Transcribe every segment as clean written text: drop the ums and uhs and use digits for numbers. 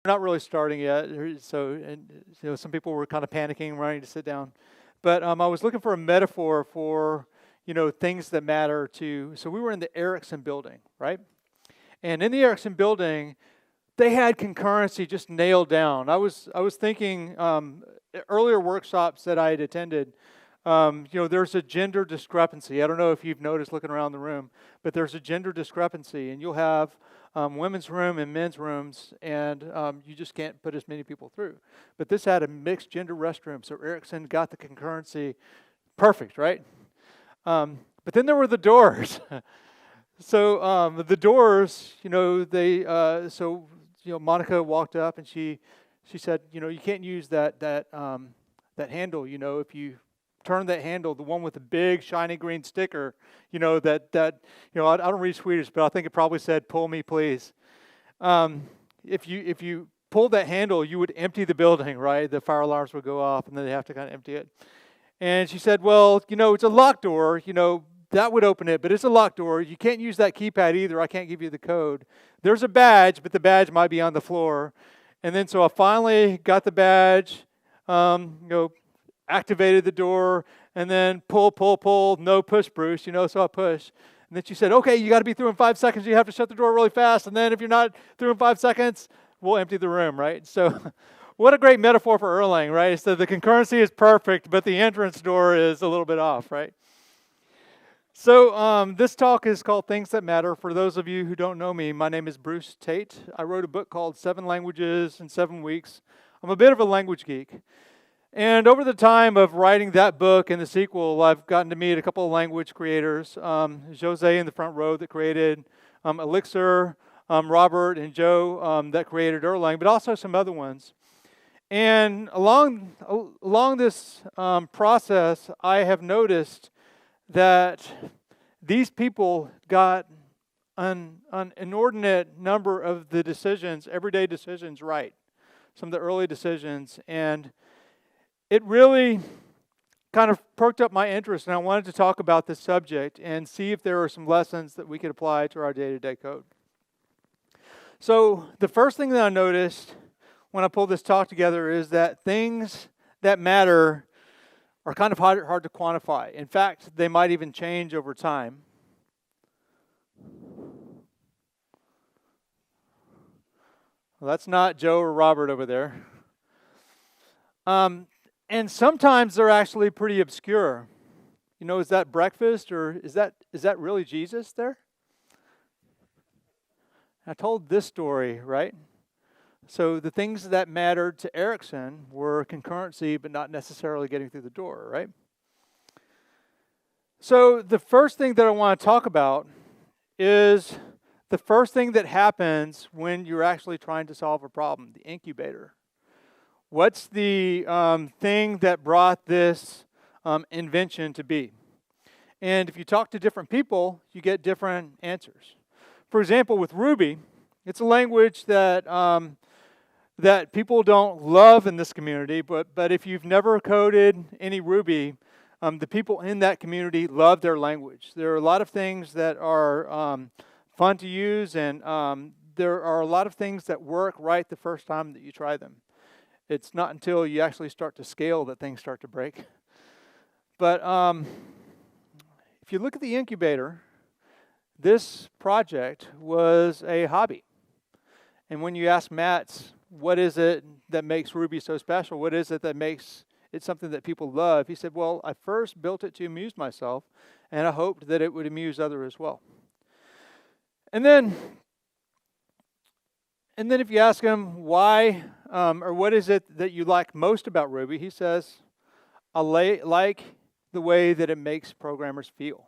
not really starting yet, so some people were kind of panicking, ready to sit down. But I was looking for a metaphor for things that matter to. So we were in the Ericsson building, right? And in the Ericsson building, they had concurrency just nailed down. I was thinking earlier workshops that I had attended. There's a gender discrepancy. I don't know if you've noticed looking around the room, but there's a gender discrepancy, and you'll have women's room and men's rooms, and you just can't put as many people through. But this had a mixed gender restroom, so Ericsson got the concurrency perfect, right? But then there were the doors. So the doors, Monica walked up and she said, you can't use that handle. If you turn that handle, the one with the big shiny green sticker, I don't read Swedish, but I think it probably said, "Pull me, please." If you pull that handle, you would empty the building, right? The fire alarms would go off, and then they have to kind of empty it. And she said, well, it's a locked door, that would open it, but it's a locked door. You can't use that keypad either. I can't give you the code. There's a badge, but the badge might be on the floor. And then so I finally got the badge, activated the door, and then pull, no push, Bruce, so I push. And then she said, okay, you got to be through in 5 seconds. You have to shut the door really fast. And then if you're not through in 5 seconds, we'll empty the room, right? So what a great metaphor for Erlang, right? So the concurrency is perfect, but the entrance door is a little bit off, right? So this talk is called Things That Matter. For those of you who don't know me, my name is Bruce Tate. I wrote a book called 7 Languages in 7 Weeks. I'm a bit of a language geek. And over the time of writing that book and the sequel, I've gotten to meet a couple of language creators. Jose in the front row that created Elixir, Robert and Joe that created Erlang, but also some other ones. And along this process, I have noticed that these people got an inordinate number of the decisions, everyday decisions, right. Some of the early decisions. And it really kind of perked up my interest, and I wanted to talk about this subject and see if there are some lessons that we could apply to our day-to-day code. So the first thing that I noticed when I pulled this talk together is that things that matter are kind of hard to quantify. In fact, they might even change over time. Well, that's not Joe or Robert over there. And sometimes they're actually pretty obscure. Is that breakfast, or is that really Jesus there? I told this story, right? So the things that mattered to Ericsson were concurrency, but not necessarily getting through the door, right? So the first thing that I want to talk about is the first thing that happens when you're actually trying to solve a problem, the incubator. What's the thing that brought this invention to be? And if you talk to different people, you get different answers. For example, with Ruby, it's a language that that people don't love in this community, but if you've never coded any Ruby, the people in that community love their language. There are a lot of things that are fun to use, and there are a lot of things that work right the first time that you try them. It's not until you actually start to scale that things start to break. But if you look at the incubator, this project was a hobby. And when you ask Matt, what is it that makes Ruby so special? What is it that makes it something that people love? He said, well, I first built it to amuse myself, and I hoped that it would amuse others as well. And then if you ask him why, or what is it that you like most about Ruby, he says, I like the way that it makes programmers feel.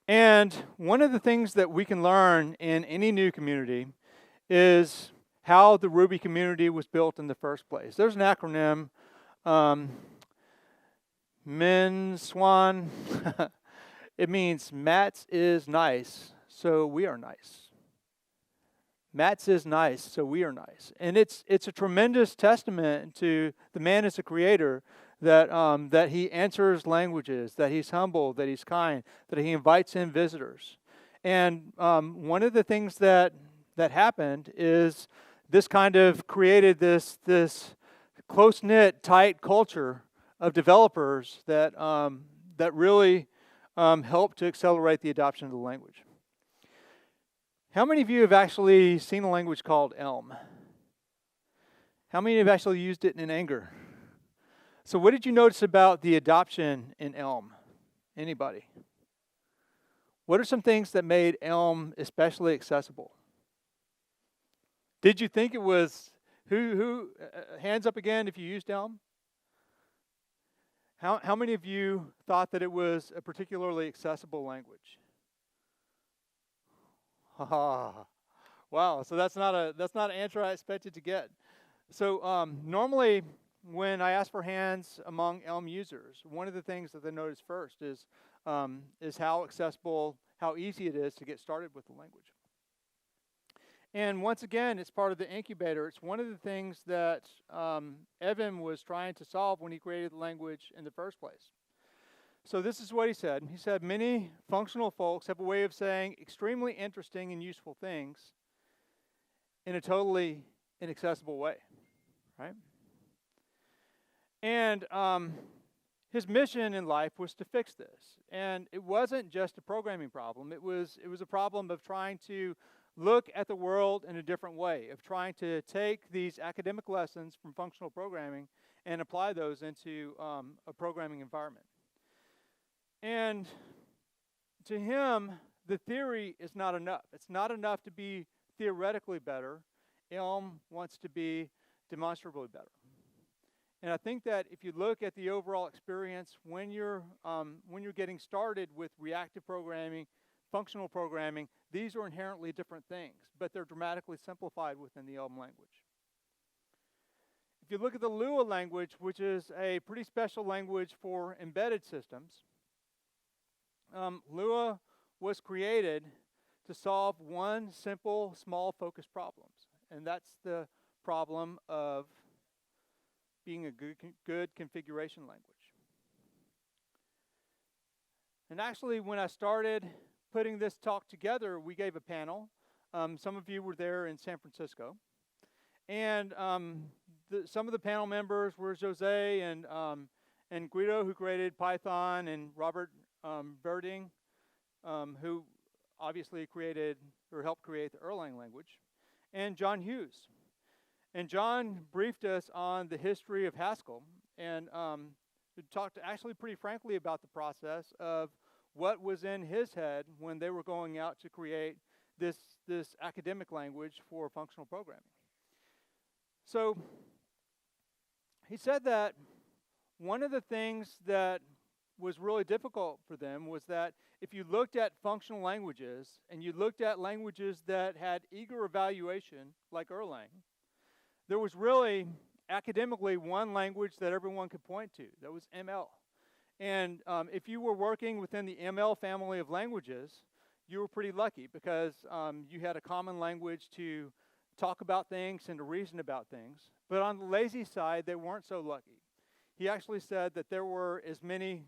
And one of the things that we can learn in any new community is how the Ruby community was built in the first place. There's an acronym, MIN-SWAN. It means Mats is nice, so we are nice. Mats is nice, so we are nice. And it's a tremendous testament to the man as a creator that he answers languages, that he's humble, that he's kind, that he invites in visitors. And one of the things that happened is this kind of created this close-knit, tight culture of developers that that really helped to accelerate the adoption of the language. How many of you have actually seen a language called Elm? How many have actually used it in anger? So what did you notice about the adoption in Elm? Anybody? What are some things that made Elm especially accessible? Did you think it was, who hands up again if you used Elm? How many of you thought that it was a particularly accessible language? Wow, so that's not an answer I expected to get. So normally when I ask for hands among Elm users, one of the things that they notice first is how accessible, how easy it is to get started with the language. And once again, it's part of the incubator. It's one of the things that Evan was trying to solve when he created the language in the first place. So this is what he said. He said, many functional folks have a way of saying extremely interesting and useful things in a totally inaccessible way, right? And his mission in life was to fix this. And it wasn't just a programming problem. It was a problem of trying to look at the world in a different way, of trying to take these academic lessons from functional programming and apply those into a programming environment. And to him, the theory is not enough. It's not enough to be theoretically better. Elm wants to be demonstrably better. And I think that if you look at the overall experience when you're getting started with reactive programming, functional programming, these are inherently different things, but they're dramatically simplified within the Elm language. If you look at the Lua language, which is a pretty special language for embedded systems, Lua was created to solve one simple, small, focused problem, and that's the problem of being a good configuration language. And actually, when I started putting this talk together, we gave a panel. Some of you were there in San Francisco. And some of the panel members were Jose and Guido, who created Python, and Robert Verding, who obviously created or helped create the Erlang language, and John Hughes. And John briefed us on the history of Haskell and talked actually pretty frankly about the process of what was in his head when they were going out to create this academic language for functional programming. So he said that one of the things that was really difficult for them was that if you looked at functional languages and you looked at languages that had eager evaluation, like Erlang, there was really academically one language that everyone could point to. That was ML. And if you were working within the ML family of languages, you were pretty lucky because you had a common language to talk about things and to reason about things. But on the lazy side, they weren't so lucky. He actually said that there were as many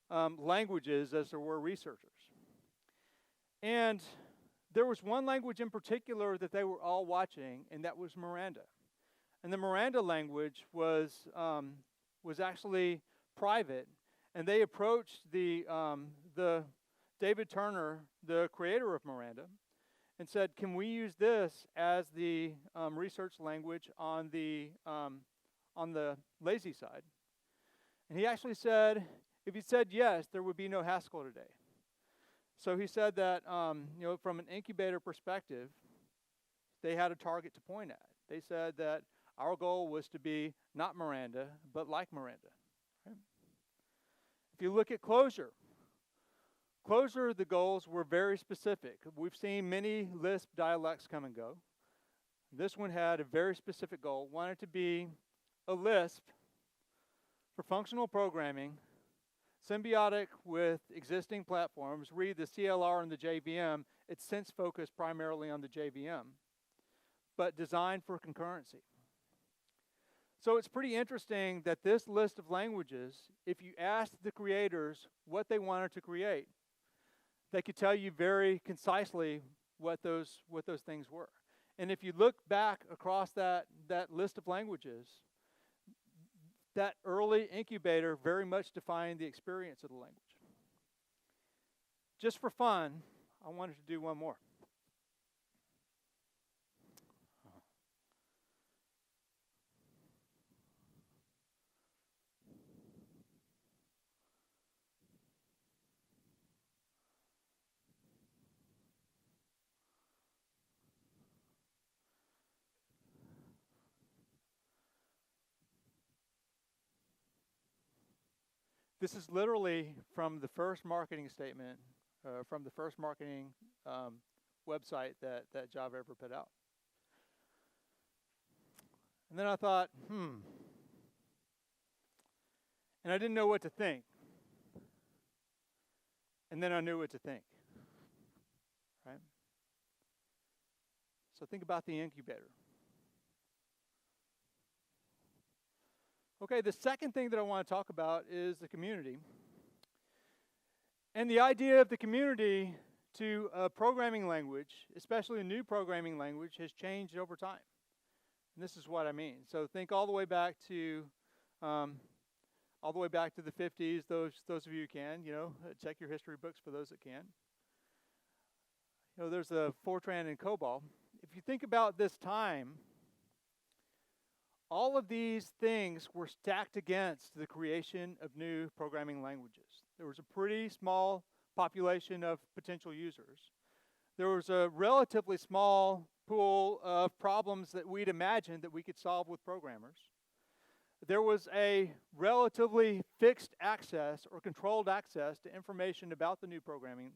languages as there were researchers. And there was one language in particular that they were all watching, and that was Miranda. And the Miranda language was actually private, and they approached the David Turner, the creator of Miranda, and said, "Can we use this as the research language on the lazy side?" And he actually said, if he said yes, there would be no Haskell today. So he said that from an incubator perspective, they had a target to point at. They said that our goal was to be not Miranda, but like Miranda. Right? If you look at Clojure, the goals were very specific. We've seen many Lisp dialects come and go. This one had a very specific goal, wanted to be a Lisp for functional programming, symbiotic with existing platforms. Read the CLR and the JVM. It's since focused primarily on the JVM, but designed for concurrency. So it's pretty interesting that this list of languages, if you asked the creators what they wanted to create, they could tell you very concisely what those things were. And if you look back across that list of languages, that early incubator very much defined the experience of the language. Just for fun, I wanted to do one more. This is literally from the first marketing statement, from the first marketing website that Java ever put out. And then I thought, and I didn't know what to think. And then I knew what to think, right? So think about the incubator. Okay, the second thing that I want to talk about is the community. And the idea of the community to a programming language, especially a new programming language, has changed over time. And this is what I mean. So think all the way back to the 50s. Those of you who can, check your history books for those that can. There's a Fortran and COBOL. If you think about this time, all of these things were stacked against the creation of new programming languages. There was a pretty small population of potential users. There was a relatively small pool of problems that we'd imagined that we could solve with programmers. There was a relatively fixed access or controlled access to information about the new programming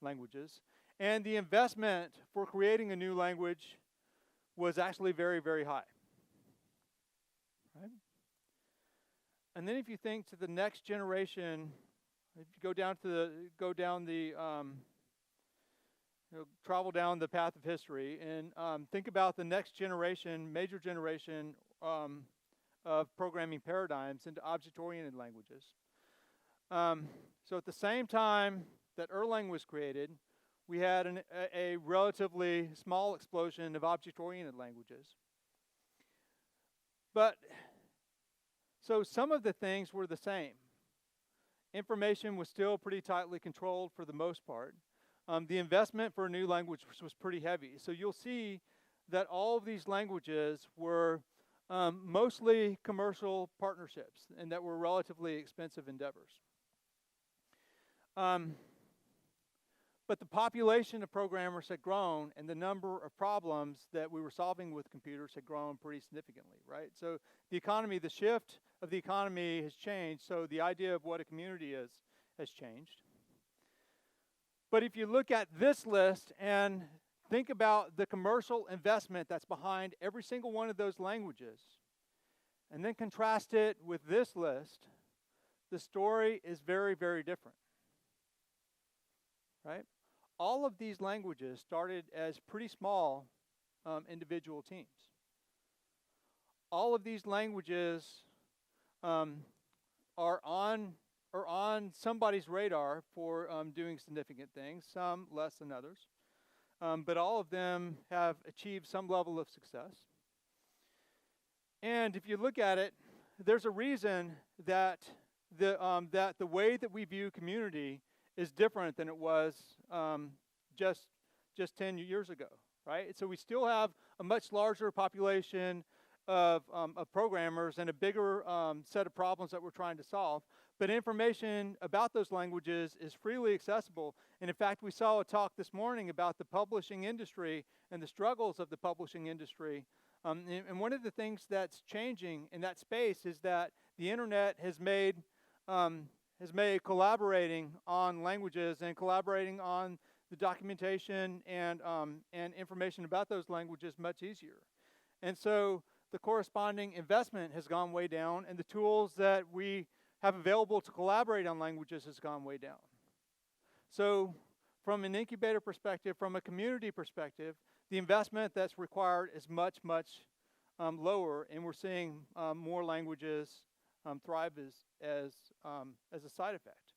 languages. And the investment for creating a new language was actually very, very high. Right? And then if you think to the next generation, if you travel down the path of history and think about the next generation, major generation of programming paradigms into object-oriented languages. So at the same time that Erlang was created, we had a relatively small explosion of object-oriented languages. But, so some of the things were the same. Information was still pretty tightly controlled for the most part. The investment for a new language was pretty heavy. So you'll see that all of these languages were mostly commercial partnerships and that were relatively expensive endeavors. But the population of programmers had grown, and the number of problems that we were solving with computers had grown pretty significantly, right? So the shift of the economy has changed, so the idea of what a community is has changed. But if you look at this list and think about the commercial investment that's behind every single one of those languages, and then contrast it with this list, the story is very, very different, right? All of these languages started as pretty small individual teams. All of these languages are on somebody's radar for doing significant things, some less than others. But all of them have achieved some level of success. And if you look at it, there's a reason that the way that we view community is different than it was just 10 years ago, right? So we still have a much larger population of programmers and a bigger set of problems that we're trying to solve. But information about those languages is freely accessible. And in fact, we saw a talk this morning about the publishing industry and the struggles of the publishing industry. And one of the things that's changing in that space is that the internet has made collaborating on languages and collaborating on the documentation and information about those languages much easier. And so the corresponding investment has gone way down, and the tools that we have available to collaborate on languages has gone way down. So from an incubator perspective, from a community perspective, the investment that's required is much, much lower, and we're seeing more languages thrive as a side effect.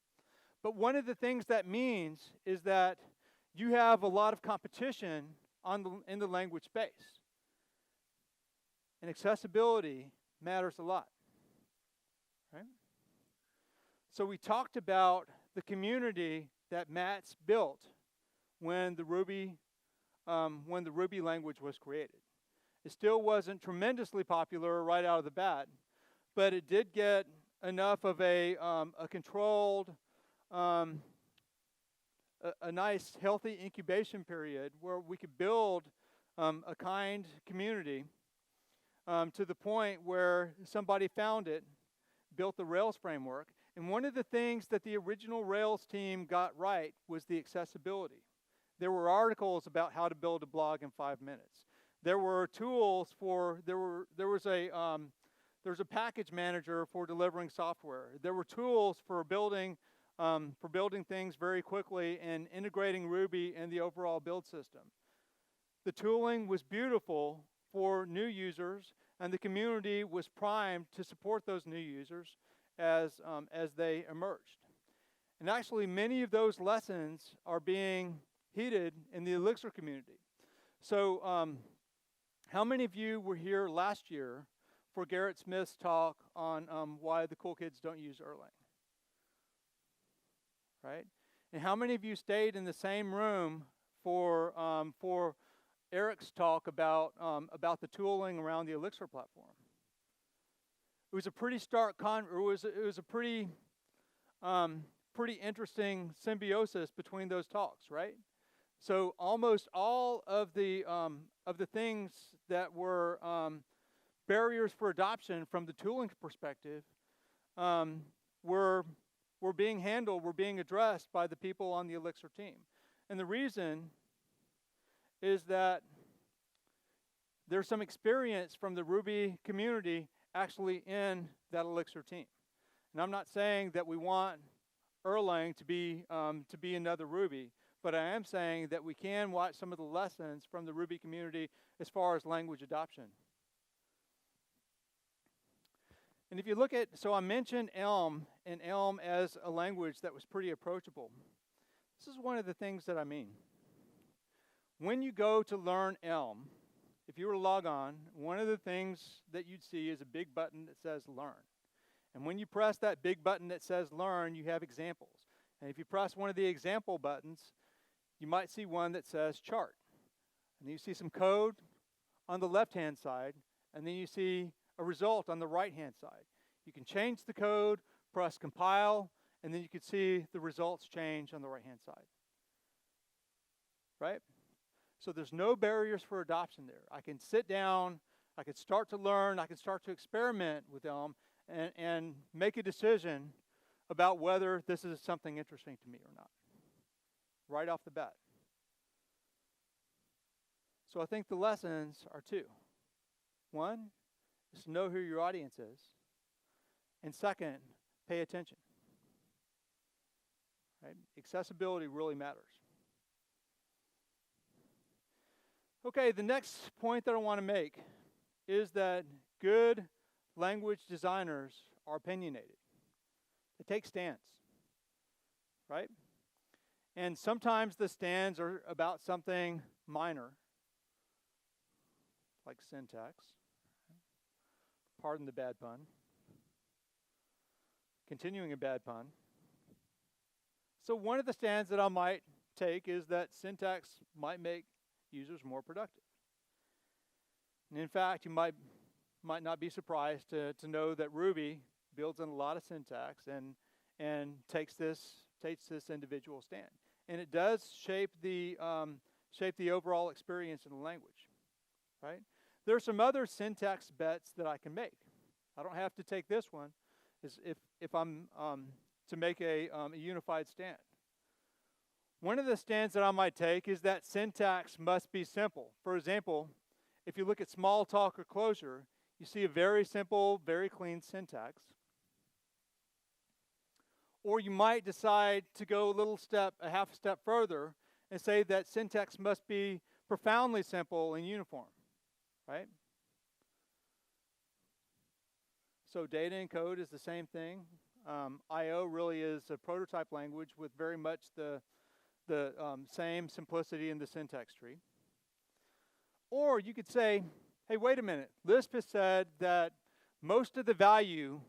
But one of the things that means is that you have a lot of competition in the language space. And accessibility matters a lot, right? So we talked about the community that Matt's built when the Ruby language was created. It still wasn't tremendously popular right out of the bat, but it did get enough of a controlled, a nice, healthy incubation period where we could build a kind community to the point where somebody found it, built the Rails framework. And one of the things that the original Rails team got right was the accessibility. There were articles about how to build a blog in 5 minutes. There were tools for, there was a package manager for delivering software. There were tools for building things very quickly and integrating Ruby in the overall build system. The tooling was beautiful for new users, and the community was primed to support those new users as they emerged. And actually, many of those lessons are being heeded in the Elixir community. So how many of you were here last year for Garrett Smith's talk on why the cool kids don't use Erlang? Right? And how many of you stayed in the same room for Eric's talk about the tooling around the Elixir platform? It was a pretty stark it was a pretty interesting symbiosis between those talks, right? So almost all of the things that were barriers for adoption from the tooling perspective were being handled, were being addressed by the people on the Elixir team. And the reason is that there's some experience from the Ruby community actually in that Elixir team. And I'm not saying that we want Erlang to be another Ruby, but I am saying that we can watch some of the lessons from the Ruby community as far as language adoption. And if you look at, so I mentioned Elm, and Elm as a language that was pretty approachable. This is one of the things that I mean. When you go to learn Elm, if you were to log on, one of the things that you'd see is a big button that says Learn. And when you press that big button that says Learn, you have examples. And if you press one of the example buttons, you might see one that says Chart. And then you see some code on the left-hand side, and then you see a result on the right-hand side. You can change the code, press Compile, and then you can see the results change on the right-hand side. Right? So there's no barriers for adoption there. I can sit down, I can start to learn, I can start to experiment with Elm and make a decision about whether this is something interesting to me or not, right off the bat. So I think the lessons are two. One is to know who your audience is. And second, pay attention. Right? Accessibility really matters. Okay, the next point that I want to make is that good language designers are opinionated. They take stands, right? And sometimes the stands are about something minor, like syntax. Pardon the bad pun. Continuing a bad pun. So one of the stands that I might take is that syntax might make users more productive. And in fact, you might not be surprised to know that Ruby builds in a lot of syntax and takes this individual stand. And it does shape the overall experience in the language, right? There are some other syntax bets that I can make. I don't have to take this one if I'm to make a unified stand. One of the stands that I might take is that syntax must be simple. For example, if you look at small talk or closure, you see a very simple, very clean syntax. Or you might decide to go a half step further and say that syntax must be profoundly simple and uniform, right? So data encode is the same thing. I/O really is a prototype language with very much the same simplicity in the syntax tree. Or you could say, hey, wait a minute. Lisp has said that most of the value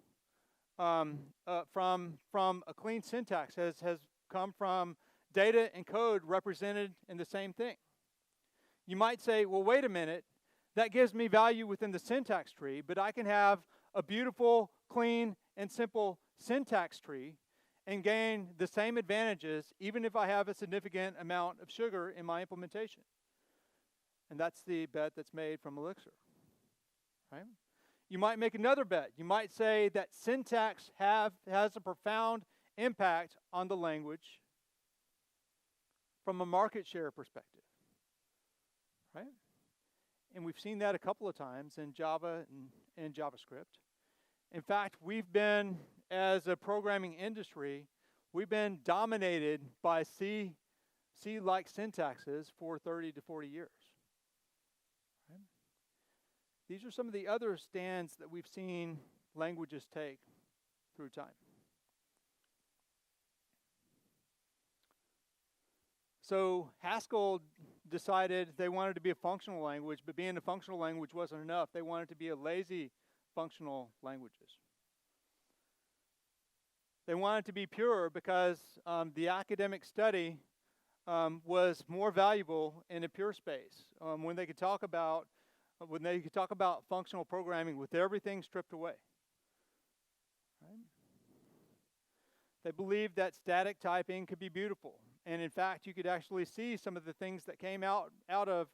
from a clean syntax has come from data and code represented in the same thing. You might say, well, wait a minute. That gives me value within the syntax tree, but I can have a beautiful, clean, and simple syntax tree and gain the same advantages even if I have a significant amount of sugar in my implementation. And that's the bet that's made from Elixir, right? You might make another bet. You might say that syntax has a profound impact on the language from a market share perspective, right? And we've seen that a couple of times in Java and JavaScript. In fact, we've been, as a programming industry, we've been dominated by C-like syntaxes for 30 to 40 years. Right? These are some of the other stands that we've seen languages take through time. So Haskell decided they wanted to be a functional language, but being a functional language wasn't enough. They wanted to be a lazy functional languages. They wanted to be pure because the academic study was more valuable in a pure space when they could talk about functional programming with everything stripped away. Right? They believed that static typing could be beautiful. And in fact, you could actually see some of the things that came out of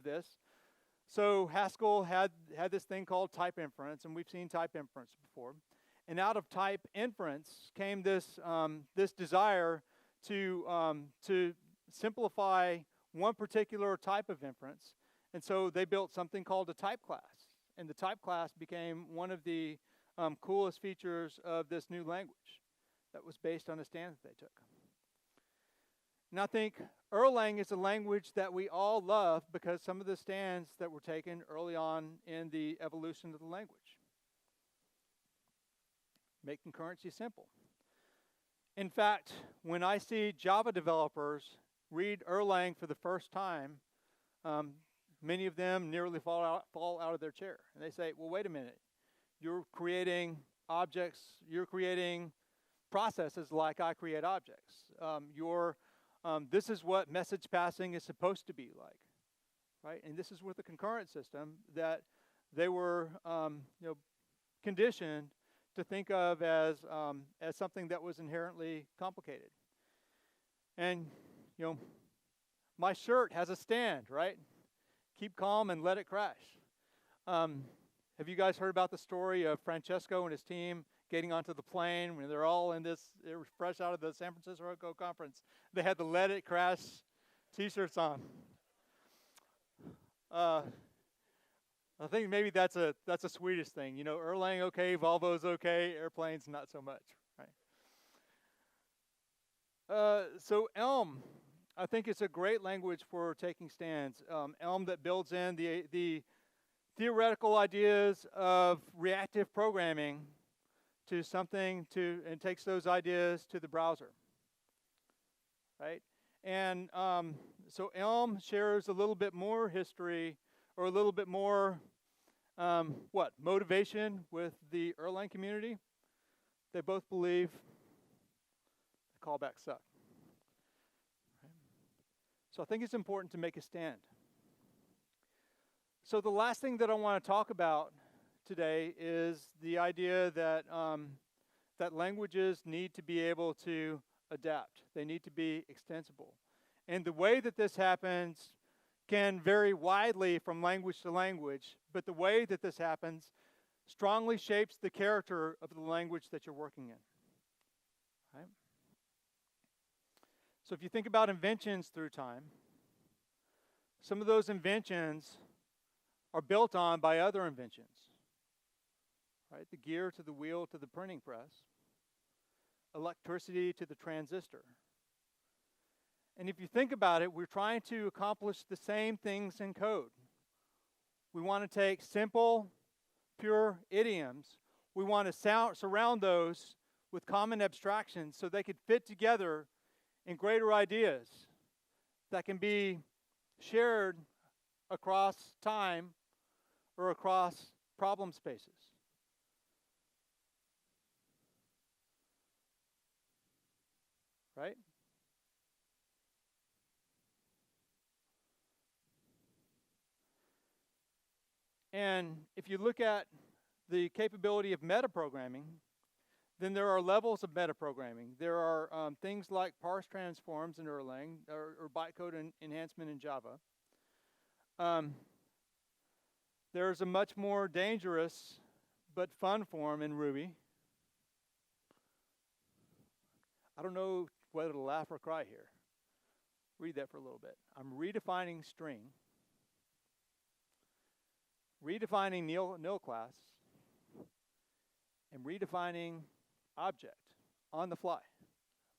this. So Haskell had this thing called type inference, and we've seen type inference before. And out of type inference came this desire to simplify one particular type of inference. And so they built something called a type class. And the type class became one of the coolest features of this new language that was based on a stand that they took. And I think Erlang is a language that we all love because some of the stands that were taken early on in the evolution of the language. Make concurrency simple. In fact, when I see Java developers read Erlang for the first time, many of them nearly fall out of their chair. And they say, well, wait a minute. You're creating objects, you're creating processes like I create objects. This is what message passing is supposed to be like, right? And this is with a concurrent system that they were conditioned to think of as something that was inherently complicated. And, my shirt has a stand, right? Keep calm and let it crash. Have you guys heard about the story of Francesco and his team getting onto the plane when they're all they were fresh out of the San Francisco conference? They had the Let It Crash t-shirts on. I think maybe that's a Swedish thing. Erlang okay, Volvo's okay, airplanes not so much, right? So Elm, I think it's a great language for taking stands. Elm that builds in the theoretical ideas of reactive programming to something and takes those ideas to the browser, right? And so Elm shares a little bit more history or a little bit more motivation with the Erlang community. They both believe the callbacks suck. Right? So I think it's important to make a stand. So the last thing that I want to talk about today is the idea that that languages need to be able to adapt. They need to be extensible. And the way that this happens can vary widely from language to language, but the way that this happens strongly shapes the character of the language that you're working in. Right? So if you think about inventions through time, some of those inventions are built on by other inventions. Right? The gear to the wheel to the printing press, electricity to the transistor. And if you think about it, we're trying to accomplish the same things in code. We want to take simple, pure idioms. We want to surround those with common abstractions so they could fit together in greater ideas that can be shared across time or across problem spaces. Right? And if you look at the capability of metaprogramming, then there are levels of metaprogramming. There are things like parse transforms in Erlang or bytecode enhancement in Java. There's a much more dangerous but fun form in Ruby. I don't know whether to laugh or cry here. Read that for a little bit. I'm redefining string, redefining nil class, and redefining object on the fly.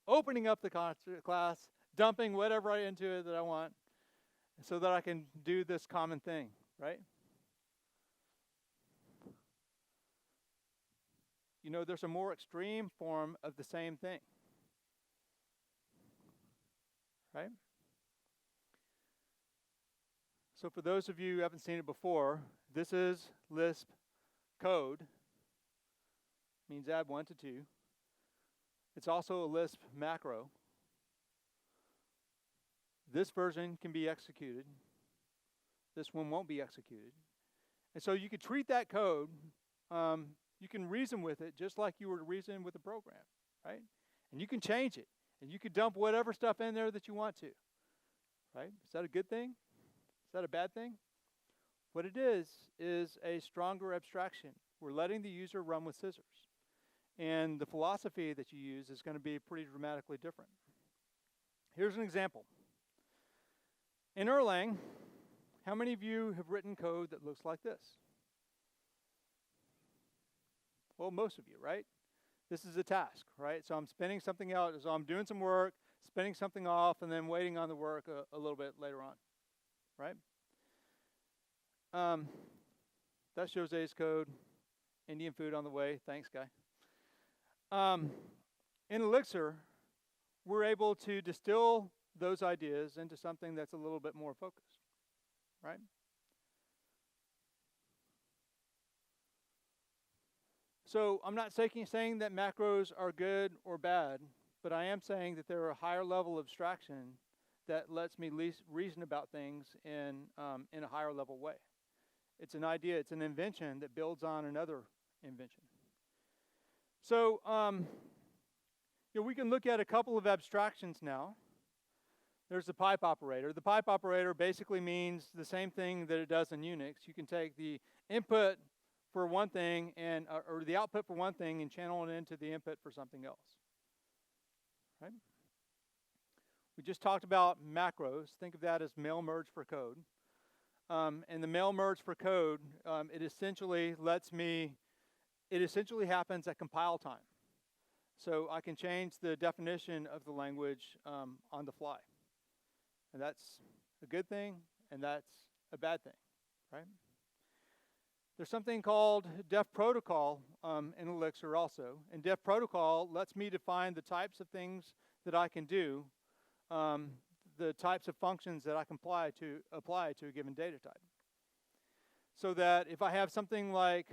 Opening up the class, dumping whatever into it that I want so that I can do this common thing, right? You know, there's a more extreme form of the same thing, right? So for those of you who haven't seen it before, this is Lisp code. Means add 1 to 2. It's also a Lisp macro. This version can be executed. This one won't be executed. And so you could treat that code, you can reason with it just like you would reason with a program, right? And you can change it. And you can dump whatever stuff in there that you want to, right? Is that a good thing? Is that a bad thing? What it is a stronger abstraction. We're letting the user run with scissors. And the philosophy that you use is going to be pretty dramatically different. Here's an example. In Erlang, how many of you have written code that looks like this? Well, most of you, right? This is a task, right? So I'm spinning something out. So I'm doing some work, spinning something off, and then waiting on the work a little bit later on, right? That's Jose's code. Indian food on the way. Thanks, guy. In Elixir, we're able to distill those ideas into something that's a little bit more focused, right? So I'm not saying that macros are good or bad, but I am saying that they're a higher level of abstraction that lets me reason about things in a higher level way. It's an idea, it's an invention that builds on another invention. So we can look at a couple of abstractions now. There's the pipe operator. The pipe operator basically means the same thing that it does in Unix. You can take the input for one thing and or the output for one thing and channel it into the input for something else. Right? We just talked about macros. Think of that as mail merge for code. And the mail merge for code, it essentially happens at compile time. So I can change the definition of the language on the fly. And that's a good thing, and that's a bad thing, right? There's something called def protocol in Elixir also. And def protocol lets me define the types of things that I can do, the types of functions that I can apply to a given data type. So that if I have something like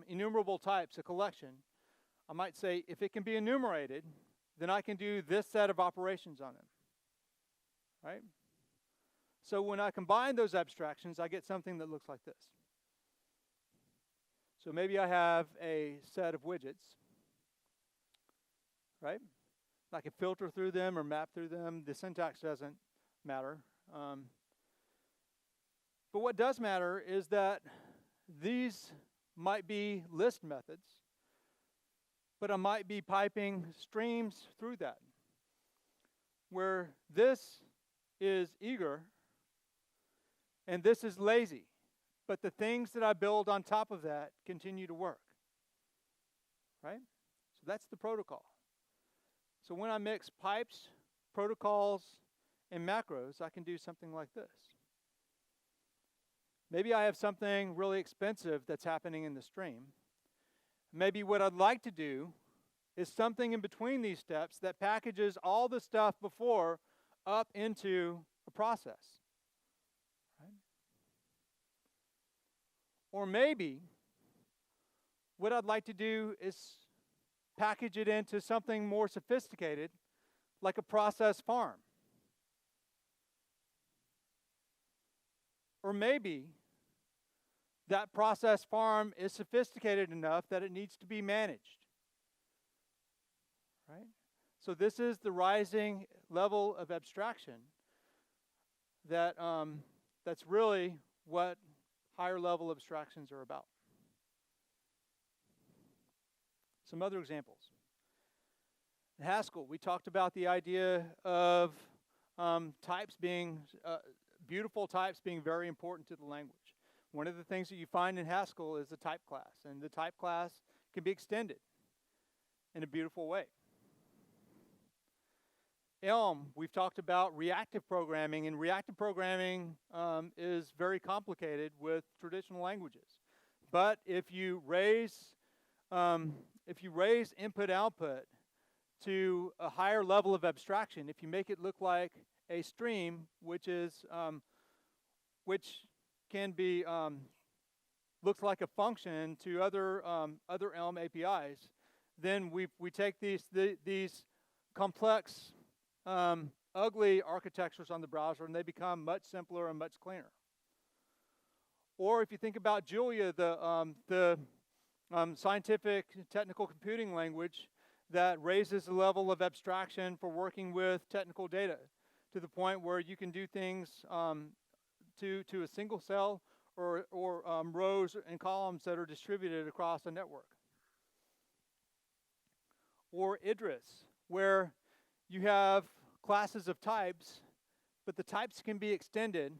enumerable types, a collection, I might say if it can be enumerated, then I can do this set of operations on them. Right? So when I combine those abstractions, I get something that looks like this. So maybe I have a set of widgets, right? I can filter through them or map through them. The syntax doesn't matter. But what does matter is that these might be list methods, but I might be piping streams through that, where this is eager and this is lazy. But the things that I build on top of that continue to work, right? So that's the protocol. So when I mix pipes, protocols, and macros, I can do something like this. Maybe I have something really expensive that's happening in the stream. Maybe what I'd like to do is something in between these steps that packages all the stuff before up into a process. Right? Or maybe what I'd like to do is package it into something more sophisticated, like a process farm. Or maybe that process farm is sophisticated enough that it needs to be managed. Right? So this is the rising level of abstraction that that's really what higher level abstractions are about. Some other examples. In Haskell, we talked about the idea of types being, beautiful types being very important to the language. One of the things that you find in Haskell is the type class, and the type class can be extended in a beautiful way. Elm, we've talked about reactive programming, and reactive programming is very complicated with traditional languages. But if you raise input-output to a higher level of abstraction, if you make it look like a stream, which can be looks like a function to other Elm APIs, then we take these complex, ugly architectures on the browser, and they become much simpler and much cleaner. Or if you think about Julia, the scientific technical computing language that raises the level of abstraction for working with technical data to the point where you can do things to a single cell or rows and columns that are distributed across a network. Or Idris, where you have classes of types, but the types can be extended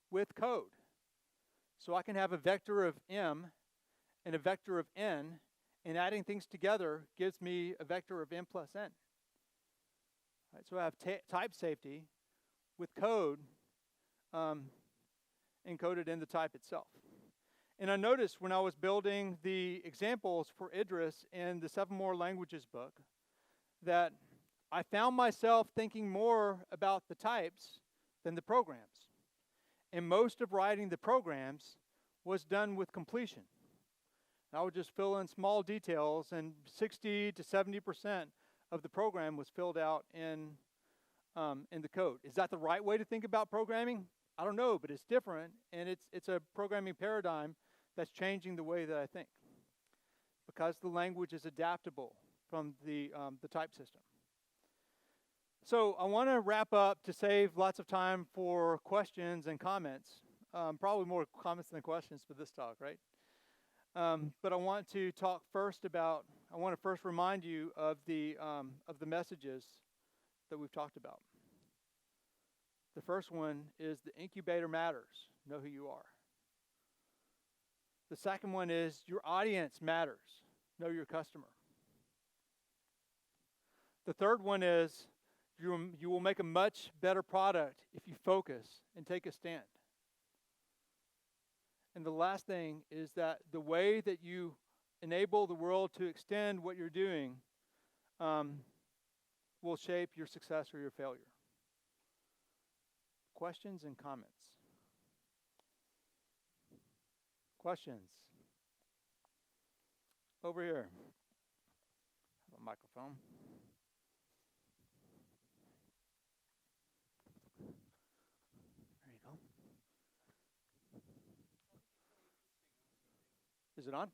with code. So I can have a vector of m and a vector of n, and adding things together gives me a vector of m plus n. Right, so I have type safety with code encoded in the type itself. And I noticed when I was building the examples for Idris in the 7 More Languages book that I found myself thinking more about the types than the programs. And most of writing the programs was done with completion. I would just fill in small details, and 60 to 70% of the program was filled out in the code. Is that the right way to think about programming? I don't know, but it's different, and it's a programming paradigm that's changing the way that I think, because the language is adaptable from the type system. So I want to wrap up to save lots of time for questions and comments. Probably more comments than questions for this talk, right? But I want to talk first about, I want to first remind you of the messages that we've talked about. The first one is the incubator matters. Know who you are. The second one is your audience matters. Know your customer. The third one is you will make a much better product if you focus and take a stand. And the last thing is that the way that you enable the world to extend what you're doing will shape your success or your failure. Questions and comments? Questions? Over here. Have a microphone. There you go. Is it on?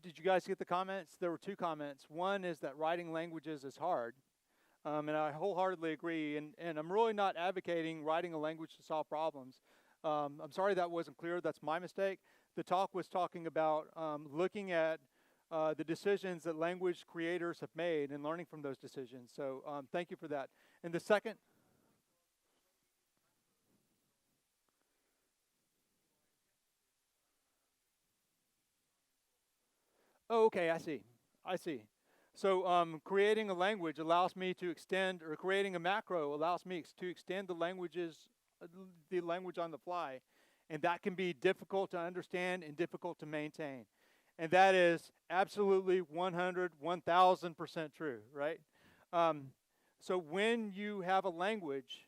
Did you guys get the comments? There were 2 comments. One is that writing languages is hard, and I wholeheartedly agree. And I'm really not advocating writing a language to solve problems. I'm sorry that wasn't clear. That's my mistake. the talk was talking about looking at the decisions that language creators have made and learning from those decisions. So thank you for that. And the second, oh, okay, I see. So creating a language allows me to extend, or creating a macro allows me to extend the language on the fly, and that can be difficult to understand and difficult to maintain. And that is absolutely 100, 1000% true, right? So when you have a language,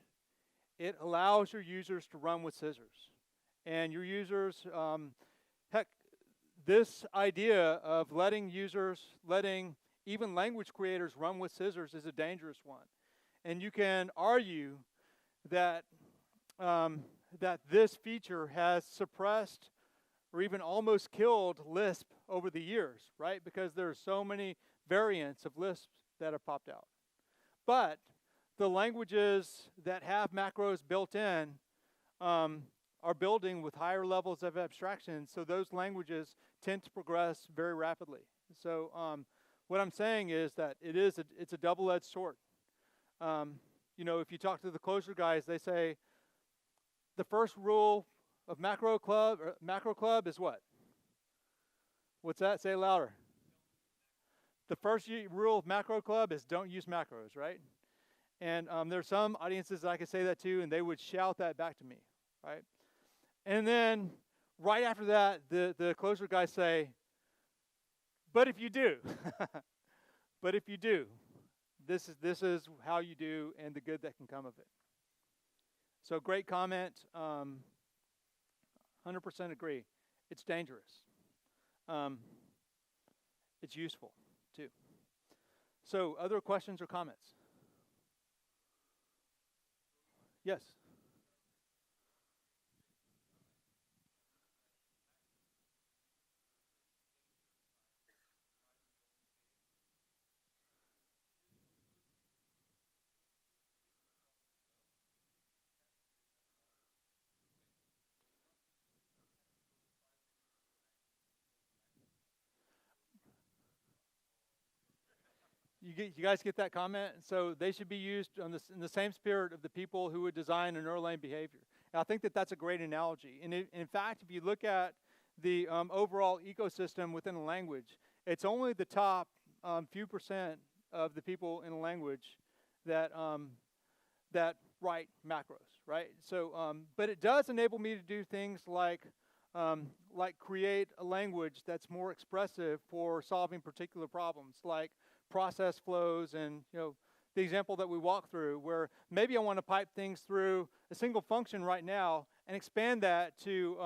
it allows your users to run with scissors. And your users, heck, this idea of letting even language creators run with scissors is a dangerous one. And you can argue that that this feature has suppressed or even almost killed Lisp over the years, right? Because there are so many variants of Lisp that have popped out. But the languages that have macros built in are building with higher levels of abstraction, so those languages tend to progress very rapidly. So what I'm saying is that it's a double-edged sword. You know, if you talk to the Clojure guys, they say the first rule of macro club is what? What's that? Say it louder. The first rule of macro club is don't use macros, right? And there are some audiences that I could say that to, and they would shout that back to me, right? And then right after that, the Clojure guys say, but if you do, but if you do, this is how you do and the good that can come of it. So great comment. 100% agree. It's dangerous. It's useful too. So other questions or comments? Yes. You guys get that comment? So they should be used in the same spirit of the people who would design an Erlang behavior. And I think that that's a great analogy. And in fact, if you look at the overall ecosystem within a language, it's only the top few percent of the people in a language that that write macros, right? So, but it does enable me to do things like create a language that's more expressive for solving particular problems, like process flows and, you know, the example that we walked through, where maybe I want to pipe things through a single function right now and expand that to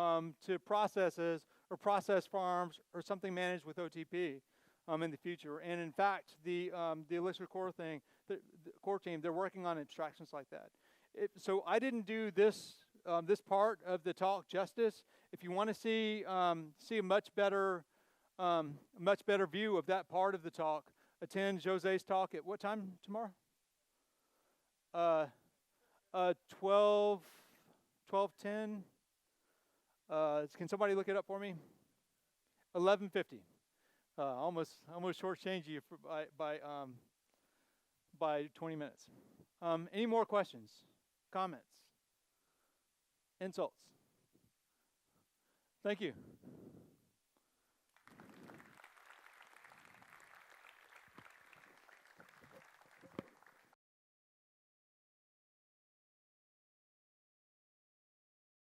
processes or process farms or something managed with OTP in the future. And in fact, the Elixir core thing, the core team, they're working on abstractions like that. So I didn't do this this part of the talk justice. If you want to see a much better view of that part of the talk, attend Jose's talk at what time tomorrow? 12:10. Can somebody look it up for me? 11:50. Almost shortchanged you by 20 minutes. Any more questions, comments, insults? Thank you.